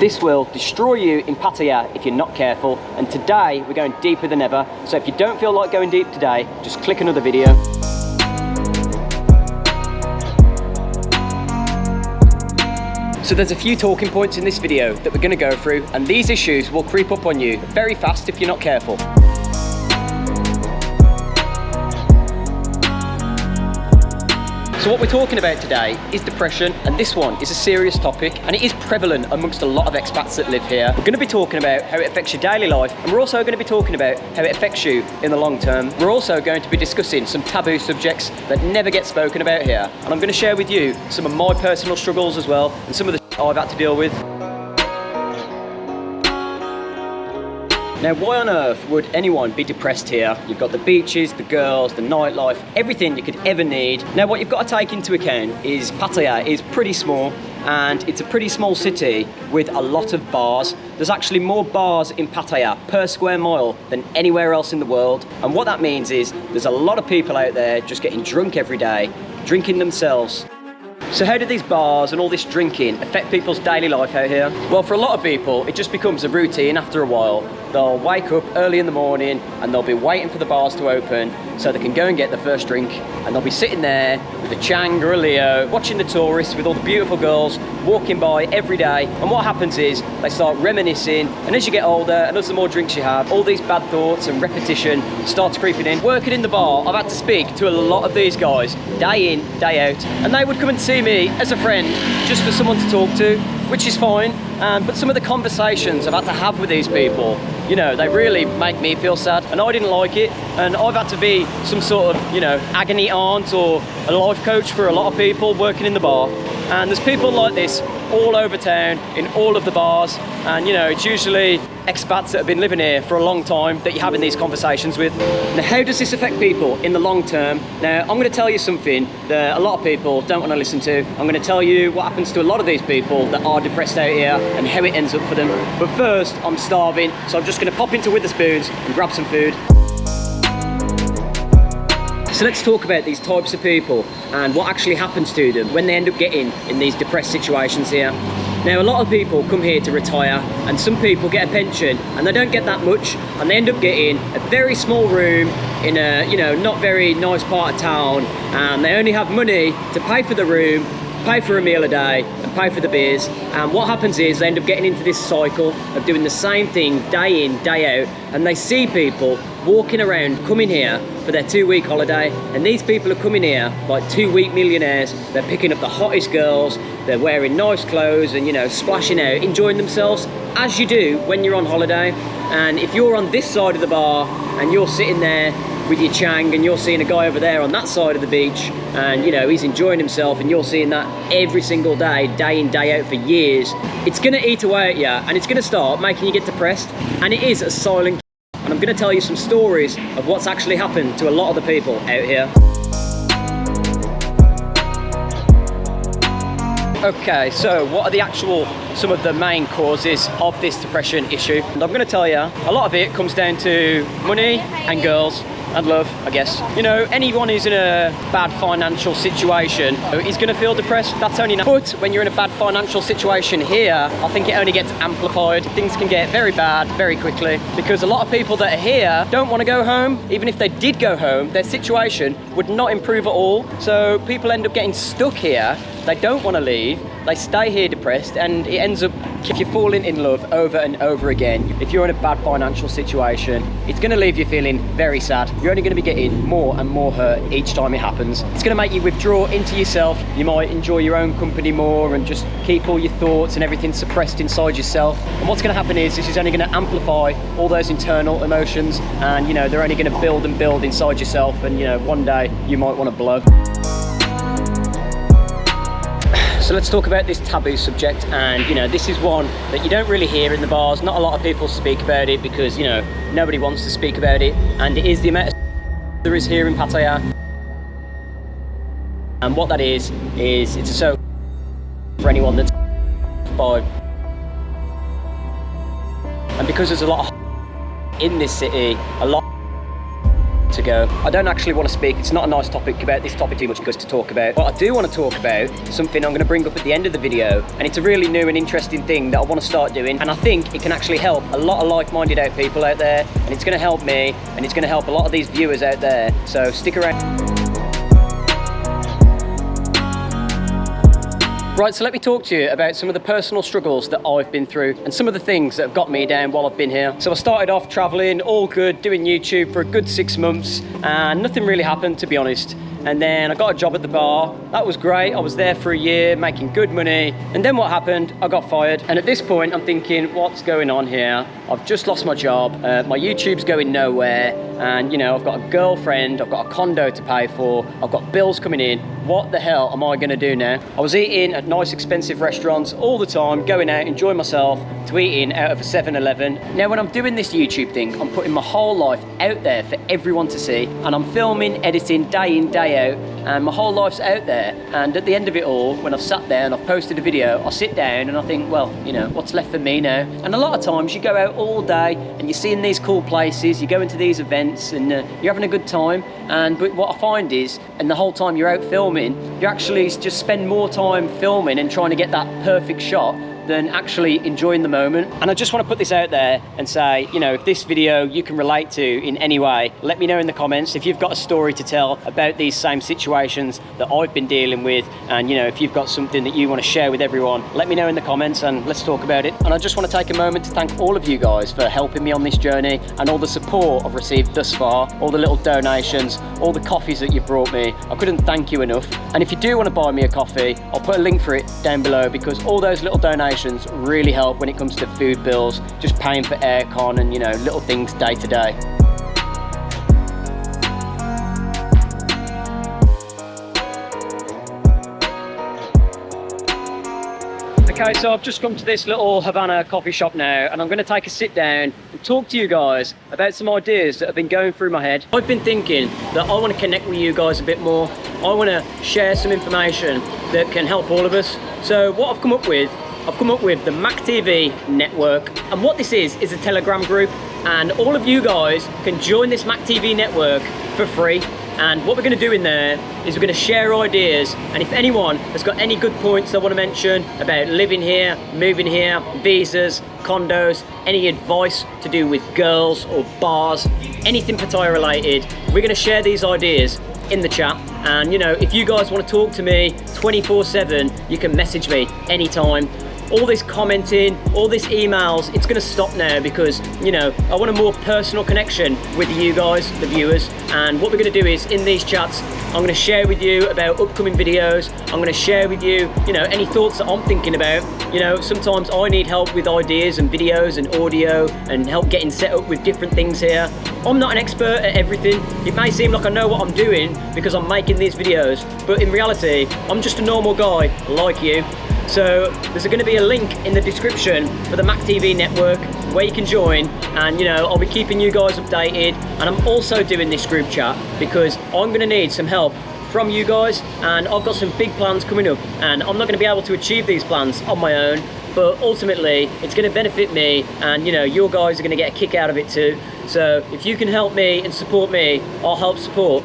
This will destroy you in Pattaya if you're not careful, and today we're going deeper than ever. So if you don't feel like going deep today, just click another video. So there's a few talking points in this video that we're going to go through, and these issues will creep up on you very fast if you're not careful. So what we're talking about today is depression, and this one is a serious topic, and it is prevalent amongst a lot of expats that live here. We're going to be talking about how it affects your daily life, and we're also going to be talking about how it affects you in the long term. We're also going to be discussing some taboo subjects that never get spoken about here, and I'm going to share with you some of my personal struggles as well, and some of the I've had to deal with. Now, why on earth would anyone be depressed here? You've got the beaches, the girls, the nightlife, everything you could ever need. Now, what you've got to take into account is Pattaya is pretty small, and it's a pretty small city with a lot of bars. There's actually more bars in Pattaya per square mile than anywhere else in the world. And what that means is there's a lot of people out there just getting drunk every day, drinking themselves. So how do these bars and all this drinking affect people's daily life out here? Well, for a lot of people, it just becomes a routine after a while. They'll wake up early in the morning and they'll be waiting for the bars to open so they can go and get the first drink, and they'll be sitting there with a Chang or a Leo, watching the tourists with all the beautiful girls walking by every day. And what happens is they start reminiscing, and as you get older and as the more drinks you have, all these bad thoughts and repetition starts creeping in. Working in the bar, I've had to speak to a lot of these guys day in, day out, and they would come and see me as a friend just for someone to talk to, which is fine. But some of the conversations I've had to have with these people, you know, they really make me feel sad, and I didn't like it. And I've had to be some sort of, you know, agony aunt or a life coach for a lot of people working in the bar. And there's people like this all over town in all of the bars, and you know, it's usually expats that have been living here for a long time that you're having these conversations with. Now, how does this affect people in the long term? Now, I'm going to tell you something that a lot of people don't want to listen to. I'm going to tell you what happens to a lot of these people that are depressed out here and how it ends up for them. But first, I'm starving, so I'm just going to pop into Witherspoons and grab some food. So let's talk about these types of people and what actually happens to them when they end up getting in these depressed situations here. Now, a lot of people come here to retire, and some people get a pension and they don't get that much, and they end up getting a very small room in a, you know, not very nice part of town, and they only have money to pay for the room, pay for a meal a day, and pay for the beers. And what happens is they end up getting into this cycle of doing the same thing day in, day out, and they see people walking around coming here for their 2-week holiday, and these people are coming here like 2-week millionaires. They're picking up the hottest girls, they're wearing nice clothes and, you know, splashing out, enjoying themselves as you do when you're on holiday. And if you're on this side of the bar and you're sitting there with your Chang and you're seeing a guy over there on that side of the beach, and you know, he's enjoying himself, and you're seeing that every single day, day in, day out for years, it's gonna eat away at you, and it's gonna start making you get depressed. And it is a silent. And I'm going to tell you some stories of what's actually happened to a lot of the people out here. Okay, so what are some of the main causes of this depression issue? And I'm going to tell you, a lot of it comes down to money and girls and love, I guess. You know, anyone who's in a bad financial situation is going to feel depressed. That's only natural. But when you're in a bad financial situation here, I think it only gets amplified. Things can get very bad very quickly, because a lot of people that are here don't want to go home. Even if they did go home, their situation would not improve at all. So people end up getting stuck here. They don't want to leave. They stay here depressed, and it ends up, if you're falling in love over and over again, if you're in a bad financial situation, it's going to leave you feeling very sad. You're only going to be getting more and more hurt each time it happens. It's going to make you withdraw into yourself. You might enjoy your own company more and just keep all your thoughts and everything suppressed inside yourself. And what's going to happen is this is only going to amplify all those internal emotions, and you know, they're only going to build and build inside yourself, and you know, one day you might want to blow. So let's talk about this taboo subject, and you know, this is one that you don't really hear in the bars. Not a lot of people speak about it because, you know, nobody wants to speak about it, and it is the amount of there is here in Pattaya. And what that is it's a so for anyone that's by. And because there's a lot of in this city, a lot to ago. I don't actually want to speak, it's not a nice topic about this topic too much because to talk about. But I do want to talk about something I'm going to bring up at the end of the video, and it's a really new and interesting thing that I want to start doing, and I think it can actually help a lot of like-minded people out there, and it's going to help me, and it's going to help a lot of these viewers out there. So stick around. Right, so let me talk to you about some of the personal struggles that I've been through and some of the things that have got me down while I've been here. So I started off traveling, all good, doing YouTube for a good 6 months, and nothing really happened, to be honest. And then I got a job at the bar. That was great. I was there for a year, making good money. And then what happened? I got fired. And at this point, I'm thinking, what's going on here? I've just lost my job. My YouTube's going nowhere. And you know, I've got a girlfriend, I've got a condo to pay for, I've got bills coming in. What the hell am I gonna do now? I was eating at nice expensive restaurants all the time, going out, enjoying myself, to eating out of a 7-Eleven. Now when I'm doing this YouTube thing, I'm putting my whole life out there for everyone to see, and I'm filming, editing day in, day out, and my whole life's out there. And at the end of it all, when I've sat there and I've posted a video, I sit down and I think, well, you know, what's left for me now? And a lot of times you go out all day and you're seeing these cool places, you go into these events and you're having a good time. But what I find is, and the whole time you're out filming, you actually just spend more time filming and trying to get that perfect shot than actually enjoying the moment. And I just want to put this out there and say, you know, if this video you can relate to in any way, let me know in the comments if you've got a story to tell about these same situations that I've been dealing with. And you know, if you've got something that you want to share with everyone, let me know in the comments and let's talk about it. And I just want to take a moment to thank all of you guys for helping me on this journey and all the support I've received thus far, all the little donations, all the coffees that you've brought me. I couldn't thank you enough. And if you do want to buy me a coffee, I'll put a link for it down below, because all those little donations really help when it comes to food bills, just paying for aircon and, you know, little things day to day. Okay, so I've just come to this little Havana coffee shop now, and I'm going to take a sit down and talk to you guys about some ideas that have been going through my head. I've been thinking that I want to connect with you guys a bit more. I want to share some information that can help all of us. So what I've come up with the MacTV network, and what this is a Telegram group, and all of you guys can join this MacTV network for free. And what we're going to do in there is we're going to share ideas, and if anyone has got any good points they want to mention about living here, moving here, visas, condos, any advice to do with girls or bars, anything Pattaya related, we're going to share these ideas in the chat. And you know, if you guys want to talk to me 24/7, you can message me anytime. All this commenting, all this emails, it's going to stop now, because you know, I want a more personal connection with you guys, the viewers. And what we're going to do is, in these chats, I'm going to share with you about upcoming videos. I'm going to share with you, you know, any thoughts that I'm thinking about. You know, sometimes I need help with ideas and videos and audio and help getting set up with different things here. I'm not an expert at everything. It may seem like I know what I'm doing because I'm making these videos, but in reality, I'm just a normal guy like you. So there's going to be a link in the description for the MacTV network where you can join, and you know, I'll be keeping you guys updated. And I'm also doing this group chat because I'm going to need some help from you guys, and I've got some big plans coming up, and I'm not going to be able to achieve these plans on my own, but ultimately it's going to benefit me, and you know, your guys are going to get a kick out of it too. So if you can help me and support me, I'll help support